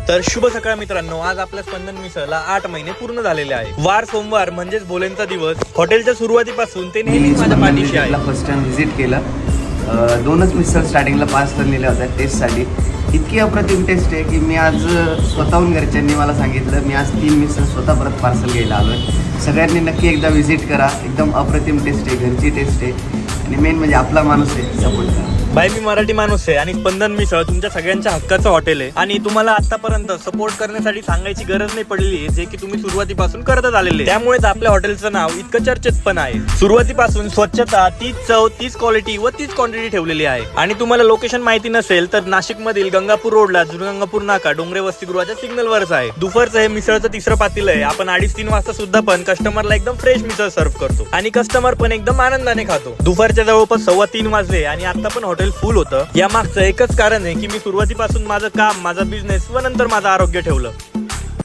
तर शुभ सकाळ मित्रांनो, आज आपल्या स्पंदन मिसळला 8 महिने पूर्ण झालेले आहे. वार सोमवार म्हणजेच भोलेंचा दिवस. हॉटेलच्या सुरुवातीपासून ते नेहमीच माझ्या पाठीशी आहे. फर्स्ट टाइम व्हिजिट केलं. दोनच मिसळ स्टार्टिंगला पार्सल नेल्या होत्या टेस्टसाठी. इतकी अप्रतिम टेस्ट आहे की मी आज स्वतःहून घरच्यांनी मला सांगितलं, मी आज 3 मिसळ स्वतः परत पार्सल घ्यायला आलो आहे. सगळ्यांनी नक्की एकदा व्हिजिट करा. एकदम अप्रतिम टेस्ट आहे, घरची टेस्ट आहे आणि मेन म्हणजे आपला माणूस आहे, सपोर्ट करा. बाई, मी मराठी माणूस आहे आणि स्पंदन मिसळ तुमच्या सगळ्यांच्या हक्काचं हॉटेल आहे आणि तुम्हाला आतापर्यंत सपोर्ट करण्यासाठी सांगायची गरज नाही पडलेली आहे, जे की तुम्ही सुरुवातीपासून करतच आलेले. त्यामुळेच आपल्या हॉटेलचं नाव इतकं चर्चेत पण आहे. सुरुवातीपासून स्वच्छता, तीच चव, तीच क्वालिटी व तीच क्वांटिटी ठेवलेली आहे. आणि तुम्हाला लोकेशन माहिती नसेल तर नाशिक मधील गंगापूर रोडला जुनगंगापूर नाका डोंगरे वसतिगृहाच्या सिग्नल वरच आहे. दुपारचं हे मिसळचं तिसरं पातील आहे. आपण 2:30-3 वाजता सुद्धा पण कस्टमरला एकदम फ्रेश मिसळ सर्व्ह करतो आणि कस्टमर पण एकदम आनंदाने खातो. दुपारच्या जवळपास 2:15 वाजले आणि आता पण हॉटेल फुल होतं. या मागचं एकच कारण आहे की मी सुरुवातीपासून माझं काम, माझा बिझनेस व नंतर माझं आरोग्य ठेवलं.